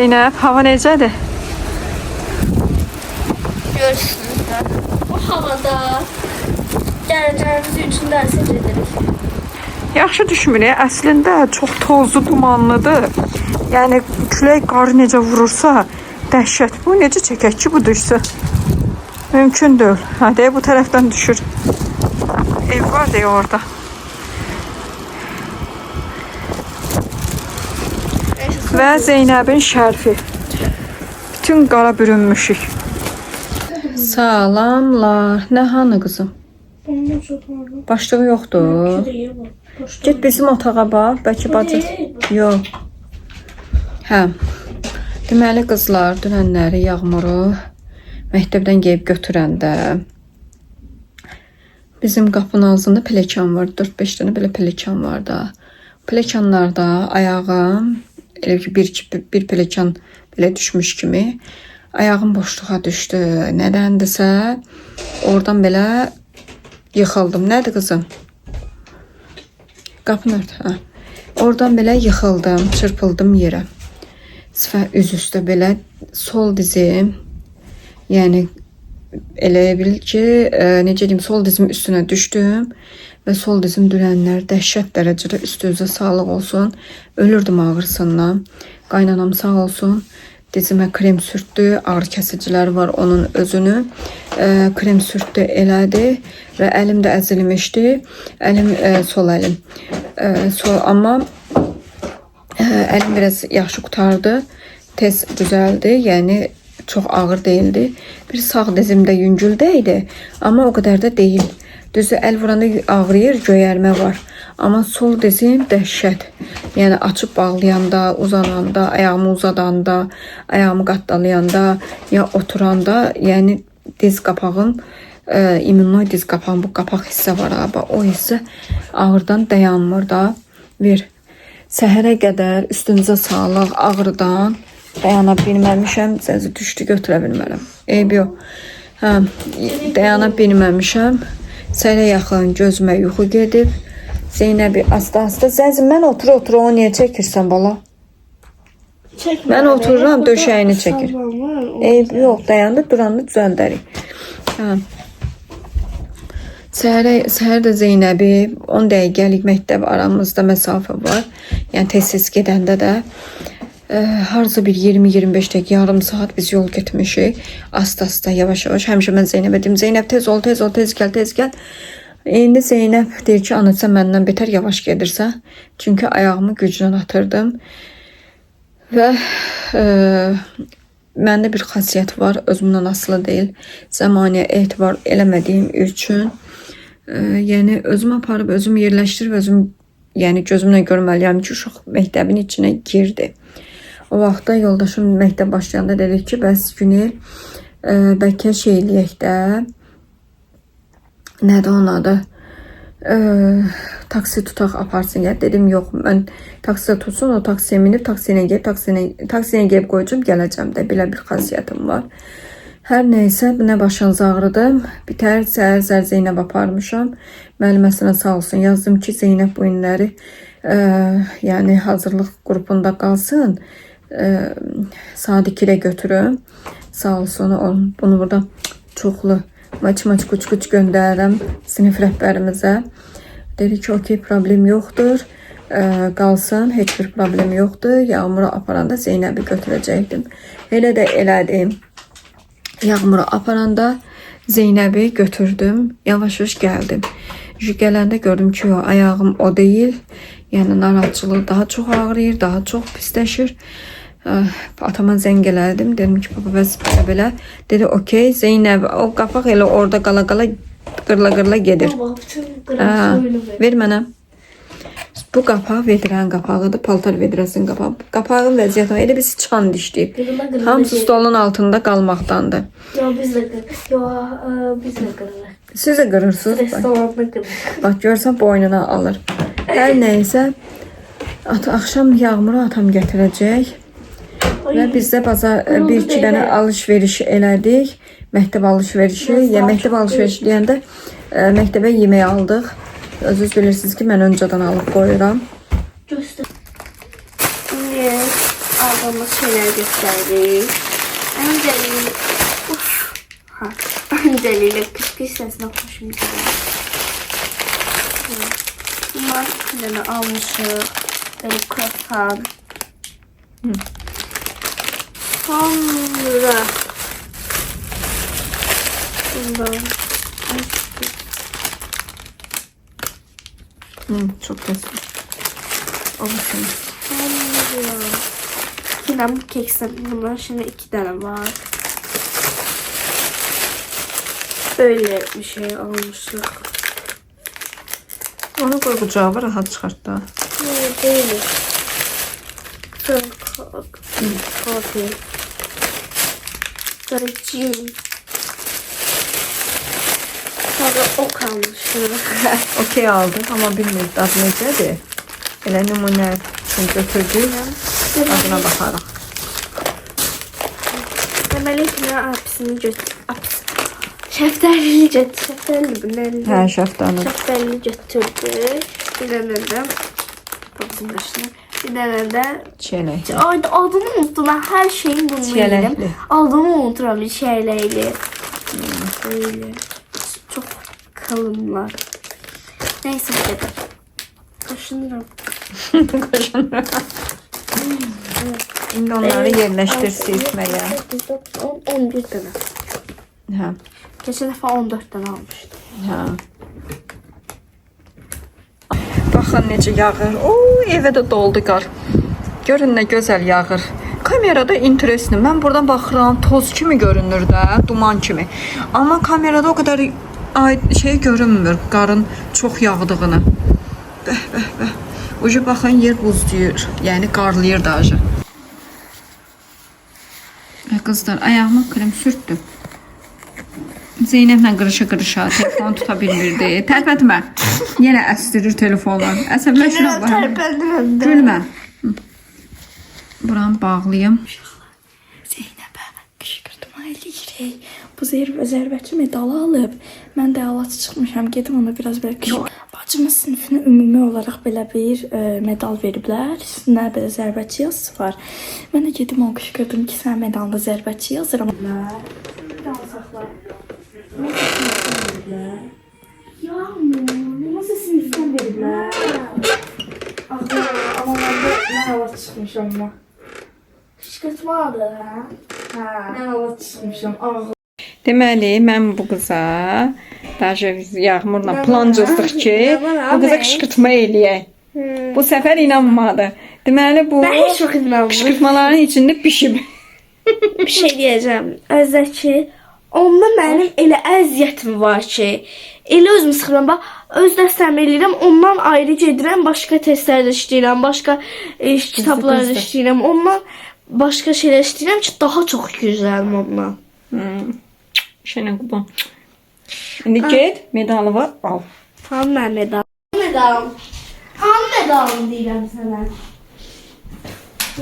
Zeynep, hava necədir? Görürsünüz də. Bu havada gələcəyimiz üçün dərsə gedirik. Yaxşı düşmür, əslində çox tozlu, dumanlıdır. Yəni külək qarı necə vurursa, dəhşət. Bu necə çəkək ki, bu düşsə? Mümkün deyil. Hadi bu tərəfdən düşür. Ev var deyə orada. Və Zeynəbin şərfi. Bütün qara bürünmüşük. Salamlar. Nə hanı qızım? Başlığı yoxdur. Get bizim otağa bax. Bəlkə bacı... Yox. Hə. Deməli qızlar, dünənləri Yağmuru məktəbdən geyib götürəndə bizim qapının ağzında pelekan var. 4-5 dənə belə pelekan var da. Pelekanlarda ayağım elə ki bir pelekan belə düşmüş kimi ayağım boşluğa düşdü. Nədəndirsə oradan belə yıxıldım. Nədir qızım? Qapını ört. Hə. Oradan belə yıxıldım, çırpıldım yerə. Üz üstə belə sol dizim, yəni elə bil ki, necə deyim, sol dizimin üstünə düşdüm və sol dizim dünənlər dəhşət dərəcədə üst-üzə sağlıq olsun. Ölürdüm ağrısından. Qaynanam sağ olsun. Dizimə krem sürtdü. Ağrı kəsicilər var onun özünü. Krem sürtdü, elədi və əlim də əzilmişdi. Əlim, sol əlim. Amma əlim biraz yaxşı qutardı. Tez düzəldi. Yəni çox ağır değildi. Bir sağ dizimdə yüngüldə idi. Amma o qədər də deyil. Düzü əl vuranda ağrıyır, göyərmə var. Amma sol dizim dəhşət. Yəni açıb bağlayanda, uzananda, ayağımı uzadanda, ayağımı qatdalayanda, ya oturanda, yəni diz qapağım, immunoid diz qapağım, bu qapaq hissə var ha. O hissə ağrıdan dayanmır da. Səhərə qədər üstünüzə sağlıq, ağrıdan dayana bilməmişəm, səsi düşdü, götürə bilmərəm. Eyb yox. Hə, dayana bilməmişəm. Səhərə yaxın gözümə yuxu gedib. Zeynəbi asta-asta. Zəzim, mən otur, o niyə çəkirsən bala? Mən otururam, döşəyini çəkir. Eyb yox, dayandı, durandı, düzəldərik. Hə. Səhər də Zeynəbi 10 dəqiqəlik məktəb aramızda məsafə var. Yəni tez-tez gedəndə də harca bir 20-25 dəqiqə, yarım saat biz yol getmişik. Asta-asta, yavaş-yavaş. Həmişə mən Zeynəbə deyim, Zeynəb tez ol, tez ol, tez gəl, tez gəl. İndi Zeynəb deyir ki, ana sən məndən betər yavaş gedirsən. Çünki ayağımı güclə atırdım. Və məndə bir xasiyyət var, özümdən asılı deyil. Zamaniyə etibar eləmədiyim üçün. Yəni özümü aparıb, özümü yerləşdirib, özüm yəni gözümlə görməliyəm ki, uşaq məktəbin içinə girdi. O vaxtda yoldaşım məktəb başlayanda dedi ki, bəs Günel, bəlkə şey eləyək də, nədir onun adı? Taksi tutaq aparsın ya. Dedim yox, mən taksiyə tutsun, o taksiyə minib, taksiyə gəlib qoyacağım, gələcəm də. Belə bir xasiyyətim var. Hər nəysə, nə başınız ağrıdım. Bitər, səhər Zeynəb aparmışam. Müəlliməsinə sağ olsun. Yazdım ki, Zeynəb bu günləri yəni hazırlıq qrupunda qalsın. Saat 2-də götürüm. Sağ olsun. Bunu burada çoxlu maç kuç göndərirəm sinif rəhbərimizə. Dedi ki, okey, problem yoxdur. Qalsın, heç bir problem yoxdur. Yağmuru aparanda Zeynəbi götürəcəkdim. Elə də elədim. Yağmuru aparanda Zeynəbi götürdüm. Yavaş-yavaş gəldim. Gələndə gördüm ki, ayağım o deyil. Yəni narahatçılıq daha çox ağrıyır, daha çox pisləşir. Atama zəng elədim. Dedim ki, baba bəs belə. Dedi, okey, Zeynəb, o qapaq elə orada qala-qala, qırla-qırla gedir. Ver mənə. Bu qapaq vedrənin qapağıdır, paltar vedrəsinin qapağı. Qapağın vəziyyəti elə bir sıçan dişləyib. Hamısı stolun altında qalmaqdandır. Yox, biz də qırırıq. Siz də qırırsınız. Bax, görsən boynuna alır. Hər nəysə, axşam Yağmuru atam gətirəcək. Və biz də bir-iki dənə alış-veriş elədik. Məktəb alış-verişi. Məktəb alış-verişi deyəndə məktəbə yemək aldıq. Özünüz bilirsiniz ki, mən öncədən alıb qoyuram. Göstər. Aldım. olmaz şeyler gösterdik. Önceliği... Önceliğiyle kış sesine hoşum gidiyor. Bunlar kalemi almışıq. Böyle krosan. Sonra... Bundan... Çok güzel. Olsun. Yine bu kekse bunlar şimdi 2 tane var. Böyle bir şey almıştık. Onu koy kucağa rahat çıkart da. Ne değil. Sonra kahve. Sonra cin. Sonra ok almıştık. Okey aldım ama bilmiyorum adı necədir. Elə nümunə üçün götürdük. Adına baxarıq. Deməli ki, mən apisini götür. Şəftəlili götür. Şəftəlili bu nədir? Hə, şəftəli. Şəftəlili götürdük. Bir dənə də papazın başına. Bir dənə də Çiyələkli. Ay, adını unuttum. Ben her şeyin bunu Çiyələkli. yedim. Adını unuturam bir şeyleydi. Böyle. Çok kalınlar. Neyse dedim. Kaşınırım. Qoşunur. İndi onları yerləşdir silməyə. 11 tane. Hə. Geçen defa 14 tane almıştım. Hə. Baxın necə yağır. Oo, evə də doldu qar. Görün nə gözəl yağır. Kamerada interesli. Mən buradan baxıram, toz kimi görünür də, duman kimi. Amma kamerada o kadar şey görünmür, qarın çox yağdığını. Bəh, bəh, bəh. Ucu baxın yer buzlayır. Yəni qarlayır da acı. Qızlar, ayağıma krem sürtdüm. Zeynəblə qırışa-qırışa telefon tuta bilmirdi. Tərpətmə. Yenə əsdirir telefonu. Əsəbləşirəm var. Terpendim. Gülmə. Buramı bağlayım. Zeynəbə qışqırtma eləyirik. Bu zərbəçi medalı alıb. Mən də əlaçı çıxmışam. Gedim ona biraz belə qışqır. Bacımın sinifinə ümumi olaraq belə bir medal veriblər. Üstünə belə zərbəçi yazısı var. Mən də gedim ona qışqırdım ki, sən medalda zərbəçi yazıram. Nasıl siniften verirler? Ama mən də mən əlaçı çıxmışam amma. Kışkırtmadı ha? Ha. Mən əlaçı çıxmışam. Deməli, mən bu qıza daha Yağmurla plan cızdıq ki, bu qıza qışqırtma eləyək. Bu səfər inanmadı. Deməli, bu Ben hiç çok inanmıyorum. qışqırtmaların içində pişib. Bir şey diyeceğim. Özdəki onda mənim elə əziyyətim var ki, elə özümü sıxıram. Bax, öz dərslərimi eləyirəm, ondan ayrı gedirəm, başqa testlərdə işləyirəm, başqa kitablarda işləyirəm, ondan başqa şeylər işləyirəm ki, daha çox güzəlim ondan. Şənə qubam. İndi get, medalı var, al. Tam mən medal. Medalım. Tam medalım deyirəm sənə.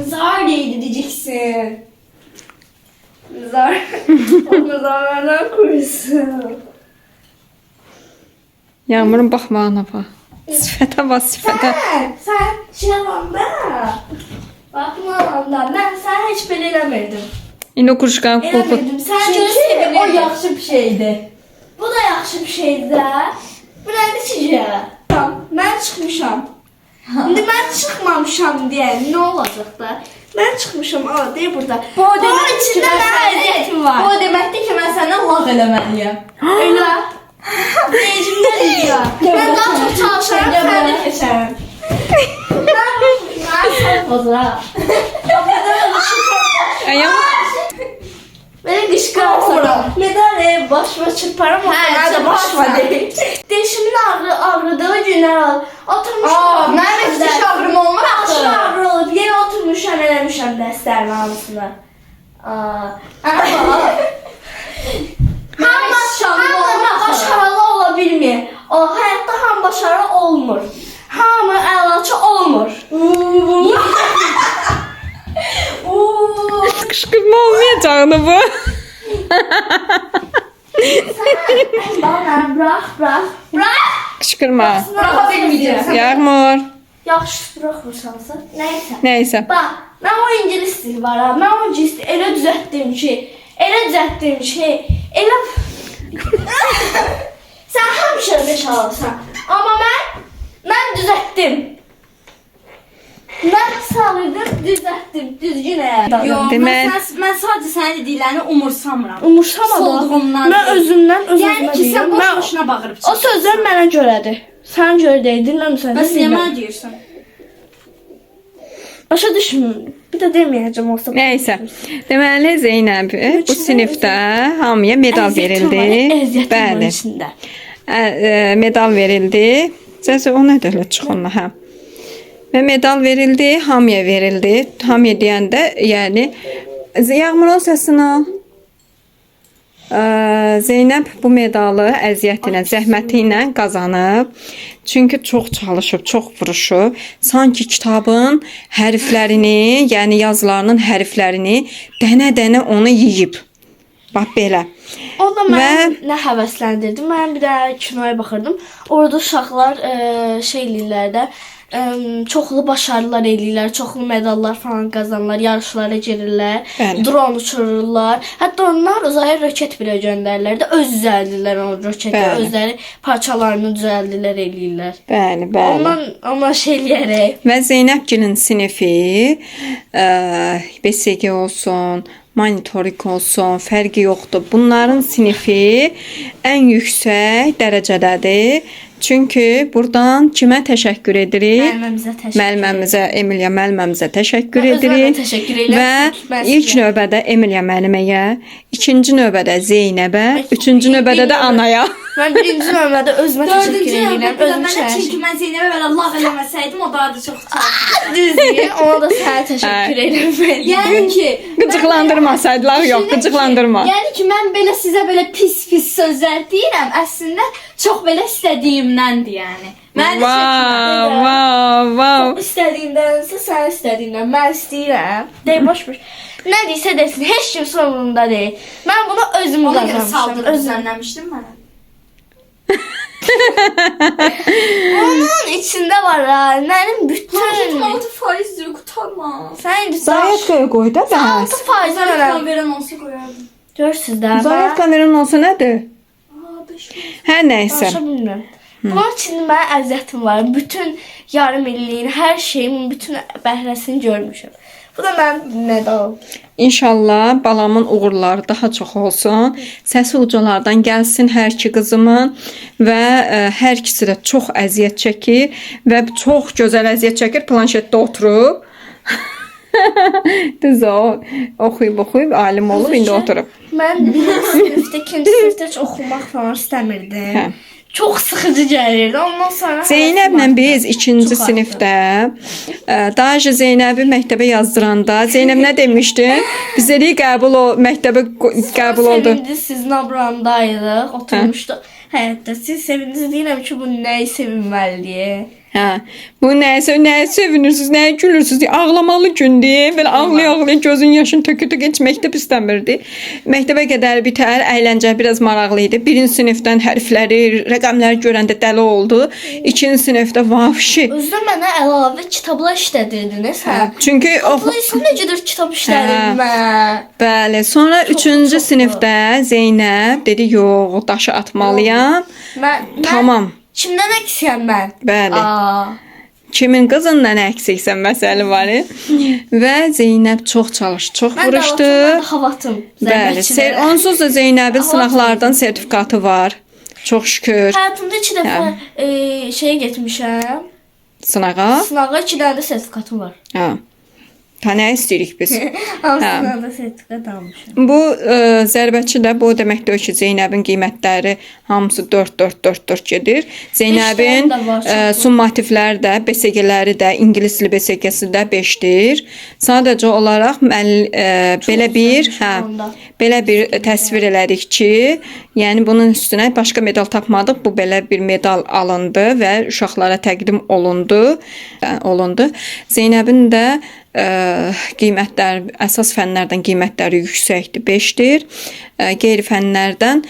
Zar deyildi diyeceksin. Zar. Onu zarlardan korusun. Yağmurun baxmağına bax. Sifətə bax, sifətə. Sen şey alanda. Bakma alanda. Ben sana hiç belə eləmirdim. İndi o quruşqanı qopu. Eləmirdim. Sen Çünki o yaxşı bir şeydi. Bu da yaxşı bir şeydi də. Bu nədir ki? Mən çıxmışam. İndi mən çıxmamışam deyə nə olacaq da? Mən çıxmışam, ala deyə burada. Bu demək ki, içində mən nə əziyyətim var. Bu deməkdir ki, mən səndən lağ eləməliyəm. Elə. Deyicimdən deyir. Mən daha çox çalışaram, sən də keçərəm. Mən sən bozra. Ayağım. Beni qışqırarsan. Neden başıma çırparım? Hə, də başıma deyil. Dişimin ağrıdığı günlər al. Oturmuşam. Mənim heç diş ağrım olmaz Başım axı. ağrı olub. Yenə oturmuşam, eləmişəm dərslərin hamısını. Hamı başarılı ola bilmir. O həyatda hamı başarılı olmur. Hamı əlaçı olmur. Qışqırma olmayacaqdı bu. Bana bırak. Qışqırma. Buraxa bilməyəcəm. Yağmur. Yaxşı buraxırsansa. Nəysə. Nəysə. Bax, mən o ingilis dili var ha. Mən o ingilis dili elə düzəltdim ki, elə sən həmişə 5 alırsan. Amma mən düzəltdim. Mən salırdım, düzəltdim, düzgün əyə. Yox, Demək- mən sadəcə sənin dediklərini umursamıram. Umursamadım. Solduğumdan Mən deyil. özümdən Yəni ki, sən Mən- boş-boşuna bağırıb O sözlər mənə görədir. Sən görə deyil, dinləmirsən. Bəs niyə mənə deyirsən? Başa düşmür. Bir də deməyəcəm olsa. Nəysə. Deməli Zeynəb bu sinifdə hamıya medal verildi. Bəli. Medal verildi. Səsə o nədir elə çıxınla, hə. Və medal verildi, hamıya verildi. Hamıya deyəndə, yəni Yağmurun səsini al. Zeynəb bu medalı əziyyətinə, zəhməti ilə qazanıb. Çünki çox çalışıb, çox vuruşub. Sanki kitabın hərflərini, yəni yazılarının hərflərini dənə-dənə onu yeyib. Bax belə. O da mən nə həvəsləndirdi. Mən bir də kinoya baxırdım. Orada uşaqlar şey eləyirlər də, çoxlu başarılar eləyirlər, çoxlu medallar falan qazanırlar, yarışlara girirlər, Bəli. dron uçururlar. Hətta onlar uzaya roket belə göndərirlər də, öz düzəldirlər o roketi, Bəli. özləri parçalarını düzəldirlər, eləyirlər. Bəli, bəli. Ondan şey eləyərək. Və Zeynəbgilin sinifi BSG olsun, monitorik olsun, fərqi yoxdur. Bunların sinifi ən yüksək dərəcədədir. Çünki buradan kimə təşəkkür edirik? Müəllimimizə təşəkkür. Müəllimimizə, Emiliya müəllimimizə təşəkkür Mən özümə edirik. təşəkkür edirəm. Və ilk növbədə Emiliya müəlliməyə, ikinci növbədə Zeynəbə, üçüncü növbədə də anaya. Mən birinci növbədə özümə təşəkkür edirəm. Özümü Çünki mən Zeynəbə belə lağ eləməsəydim, o daha da çox çalışırdı. düzdür. Ona da sənə təşəkkür edirəm. Yəni ki, Qıcıqlandırmasaydılar, yox, qıcıqlandırma. Yəni ki, mən belə sizə belə pis sözlər deyirəm, əslində çox belə istədiyimdəndir, yəni. Mən Wow. İstədiyindənsə sən istədiyindən. Mən istəyirəm. Deyir boş. Nə deyirsə desin, heç kim sorumlunda deyil. Mən bunu özüm ona görə qazanmışam. saldırıb Özüm. düzənləmişdim mənə. Onun içində var ha. Mənim bütün 6%'dir, qutarma. sən indi Zayatkaya qoy da bəs. 6% Zaten öyrən. veren olsa koyardım. Görürsüz də. Zayatka veren olsa nədir? Aa, 5. Hər nəysə. Başa bilmirəm. Bunun üçün mənim əziyyətim var. Bütün yarım illiyin, hər şeyimin bütün bəhrəsini görmüşəm. Bu da mənim medal. İnşallah balamın uğurları daha çox olsun. Səsi ucalardan gəlsin hər iki qızımın və hər ikisi də çox əziyyət çəkir və çox gözəl əziyyət çəkir. Planşetdə oturub. Düz o oxuyub alim olub indi oturub. Mən birinci sinifdə, ikinci sinifdə heç oxumaq falan istəmirdim. Hə. Çox sıxıcı gəlirdi. Ondan sonra Zeynəblə biz 2-ci sinifdə daha Zeynəbi məktəbə yazdıranda Zeynəb nə demişdi? Biz dedik məktəbə qəbul oldu. Sevindi, siz Nabrandaydıq, oturmuşduq. Həyətdə siz sevindiniz, deyirəm ki, bu nəyi sevinməlidir? Hə. Bu nəyə sevinirsiniz, nəyə gülürsüz? Ağlamalı gündür. Belə ağlaya-ağlaya gözün yaşın tökü-tök heç məktəb istəmirdi. Məktəbə qədər bitər, əyləncə biraz maraqlı idi. 1-ci sinifdən hərfləri, rəqəmləri görəndə dəli oldu. 2-ci sinifdə vahşi. Özdə mənə əlavə kitablar işlədirdiniz, hə? Çünki Oxuyursan necədir kitab işlədim mən? bəli, sonra 3-cü sinifdə Zeynəb dedi, yox, daşı atmalıyam. Mən Tamam. kimdən əksiyəm mən? Bəli. Aa. Kimin qızından əksiksən məsələ var. Və Zeynəb çox çalışdı, çox vuruşdu. Mən də havatım. Bəli, onsuz da Zeynəbin sınaqlardan sertifikatı var. Çox şükür. Həyatımda 2 dəfə şeyə getmişəm. Sınağa. Sınağa 2 dənə də sertifikatım var. Hə. Nə istəyirik biz? Hamısından da sertifikat almışam. Bu zərbəçi də bu deməkdir ki, Zeynəbin qiymətləri hamısı 4 gedir. Zeynəbin Beşləri də var, çox summativləri də, BSG-ləri də, ingilis dili BSG-si də 5-dir. Sadəcə olaraq belə bir təsvir elədik ki, yəni bunun üstünə başqa medal tapmadıq. Bu belə bir medal alındı və uşaqlara təqdim olundu. Zeynəbin də qiymətlər, əsas fənlərdən qiymətləri yüksəkdir, 5-dir. Qeyri-fənlərdən,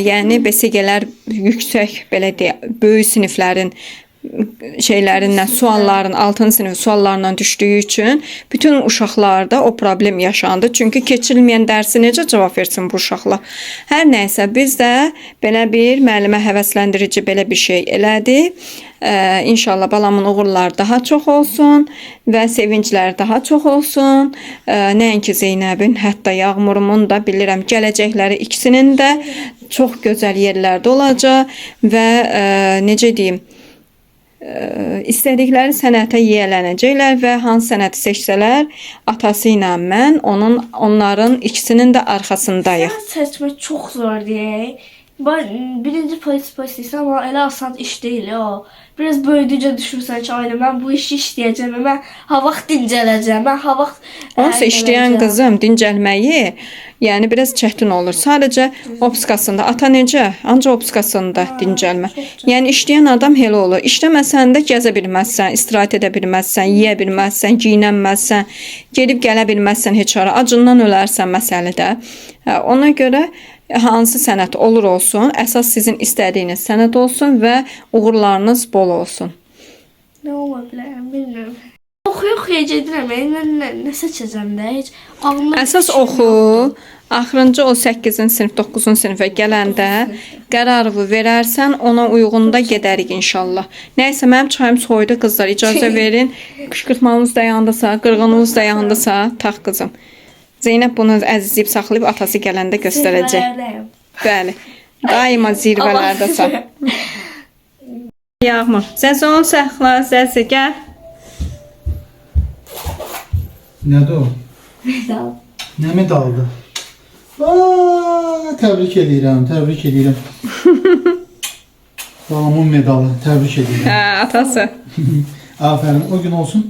yəni BSG-lər yüksək, belə deyə, böyük siniflərin şeylərindən, sualların 6-cı sinif suallarından düşdüyü üçün bütün uşaqlarda o problem yaşandı. Çünki keçirilməyən dərsi necə cavab versin bu uşaqlar? Hər nəysə biz də belə bir müəllimə həvəsləndirici belə bir şey elədik. İnşallah balamın uğurları daha çox olsun və sevincləri daha çox olsun. Nəinki Zeynəbin, hətta Yağmurumun da bilirəm gələcəkləri ikisinin də çox gözəl yerlərdə olacaq və necə deyim, istədikləri sənətə yiyələnəcəklər və hansı sənəti seçsələr, atası ilə mən onların ikisinin də arxasındayıq. Seçmək çox zor deyək. Birinci polis istəyirsən, amma elə asan iş deyil o. Biraz böyüdükcə düşünürsən ki, aynen mən bu işi işləyəcəm, mən ha vaxt dincələcəm, mən ha vaxt Onsuz işləyən qızım dincəlməyi, yəni biraz çətin olur. Sadəcə opskasında, ata necə? Ancaq opskasında dincəlmə. Yəni işləyən adam elə olur. İşləməsən də gəzə bilməzsən, istirahət edə bilməzsən, yeyə bilməzsən, geyinənməzsən, gedib gələ bilməzsən heç ara. Acından ölərsən məsələdə. Ona görə hansı sənət olur olsun, əsas sizin istədiyiniz sənət olsun və uğurlarınız bol olsun. Nə ola bilər, bilmirəm. Oxuya gedirəm, nə seçəcəm də heç ağlıma Əsas oxu, axırıncı o 8-ci sinif, 9-cu sinifə gələndə qərarı verərsən, ona uyğun da gedərik inşallah. Nəysə, mənim çayım soydu qızlar, icazə verin. Qışqırtmamız da yandısa, qırğınımız da yandısa, tax qızım. Zeynəb bunu əzizləyib saxlayıb atası gələndə göstərəcək. Bəli. Daima zirvələrdəsən. Yağmur. Səzon saxla, səsi gəl. Nədir o? Medal. Nə medaldır? Təbrik edirəm, təbrik edirəm. Balamın medalı, təbrik edirəm. Hə, atası. Afərin, o gün olsun,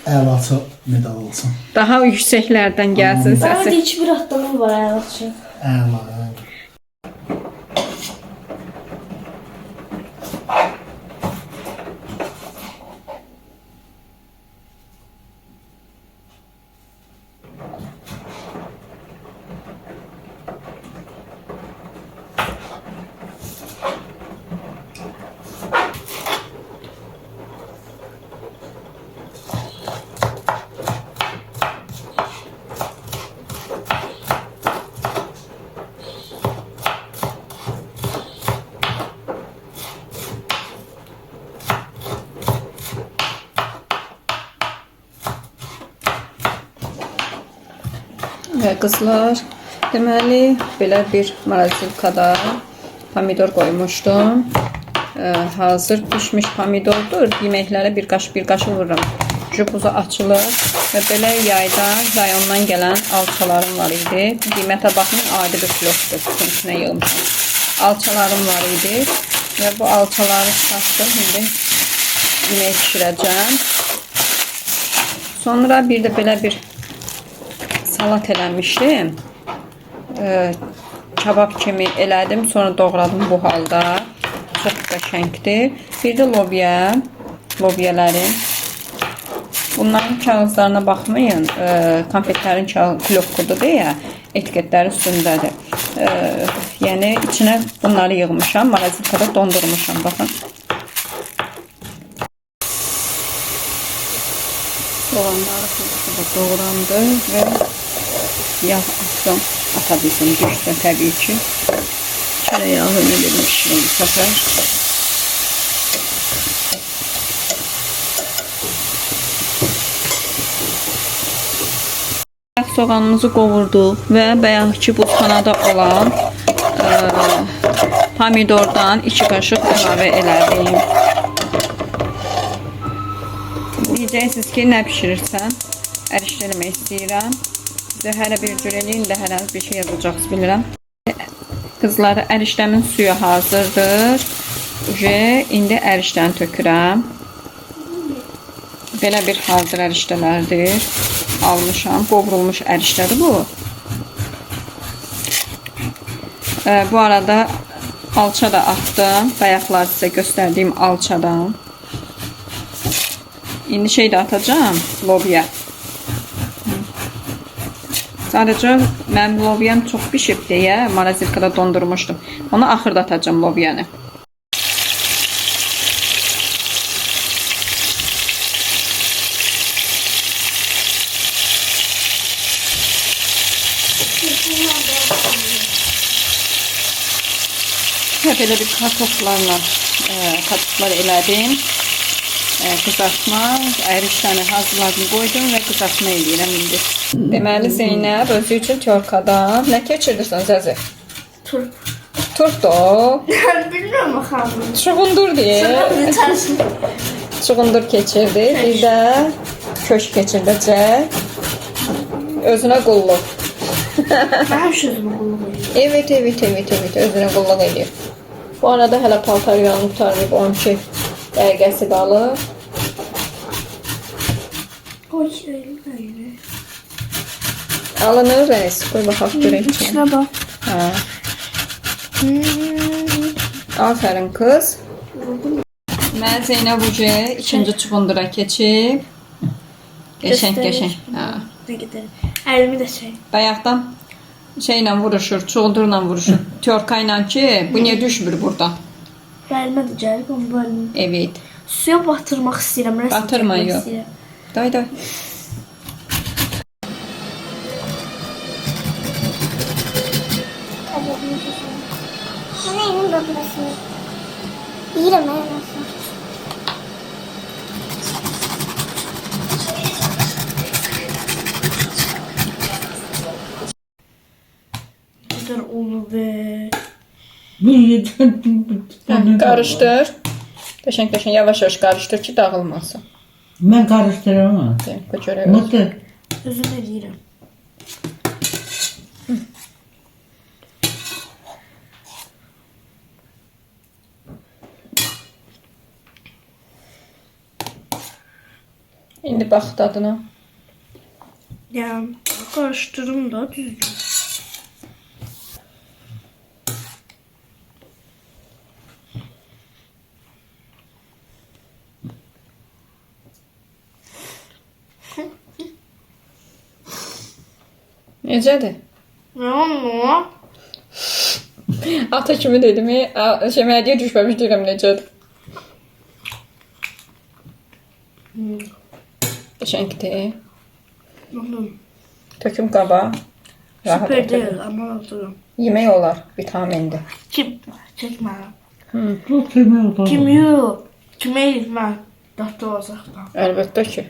əlaçı medal olsun. Daha yüksəklərdən gəlsin Daha səsi. da 2-1 atlamam var ayaqçı. Əla. Və qızlar, deməli, belə bir marasilkada pomidor qoymuşdum. Hazır pişmiş pomidordur. Yeməklərə bir qaşı vururam. Jubuzu açılır və belə yayda, rayondan gələn alçalarım var idi. Qiymətə baxmayın, adi bir kilosdur. Bütün içinə yığmışam. Alçalarım var idi və bu alçaları satdım. İndi yemək pişirəcəm. Sonra bir də belə bir salat eləmişdim. Kabab kimi elədim, sonra doğradım bu halda. Çox qəşəngdir. Bir də lobyələrim. Bunların kağızlarına baxmayın. Konfetlərin pilokkudur deyə etiketləri üstündədir. Yəni içinə bunları yığmışam. Marazinkada dondurmuşam. Baxın. Soğanları doğrandı və yağ atdım. Ata bizim düşsə təbii ki. Tereyağını vermişim bu səfər. Soğanımızı qovurduq və bayaqki buzxanada olan pomidordan 2 qaşıq əlavə elədim. Deyəcəksiniz ki, nə pişirirsən? Ərişdə eləmək istəyirəm. Sizə hələ bir cür eləyin də hər bir şey yazacaqsınız bilirəm. Qızları, ərişdəmin suyu hazırdır. İndi ərişdən tökürəm. Belə bir hazır ərişdələrdir. Almışam. Qovrulmuş ərişdədir bu. Bu arada alça da atdım. Bayaqlar sizə göstərdiyim alçadan. İndi şey də atacağım. Lobya. Sadəcə mənim lobyam çox pişib deyə marasilkada dondurmuşdum. Onu axırda atacağım lobyanı. Arkadaşlar belə bir kartoflarla kartoflar elədim. Kızartma, əyrişlərini hazırladım, qoydum və kızartma eləyirəm indi. Deməli Zeynəb özü üçün tyorkadan nə keçirdirsən Zəzi? Turp. Turp da o. Bilmiyorum bakalım. Çuğundur diye. Çuğundur keçirdi. Bir də köşk keçirdəcək. Özünə qulluq. Ben sözümü kullanıyorum. Evet, özünə qulluq edir. Bu arada hələ paltar yanıb qurtarmayıb 12 dəqiqəsi qalır. Koy öyle. Alınır rəis. Qoy baxaq görək. İçine bak. Ha. Aferin kız. Mən Zeynəb ucu ikinci çuğundura keçib. Qəşəng. Ha. Ne gidelim. Elimi de şey. Bayaqdan şeylə vuruşur, çuğundurla vuruşur. Tyorkayla ki, bu niyə düşmür buradan? Elime de gelip onu böyle. Evet. Suya batırmak istedim. Resim Batırma, çekmek yok. istedim. Day. Hemen bakmasın. Yerim ben. Gider olur be. Qarışdır. Qəşəng yavaş qarışdır ki, dağılmasın. Ben karıştıramam. Görək. Mutlu. Özüm de değilim. İndi bax dadına. Yani karıştırdım da düzgün. Necədir? Ne oldu? Ata kimi dedim, mədiyə düşməmiş deyirəm necədir. Qəşəngdir. Töküm qaba. Rahat Süper otur. değil ama oturum. Yemək olar, vitamindir. Kim? Çekme. Çok sevmiyorum. Kim yok? Kime gitmem? Doktor olacaktan. Əlbəttə ki.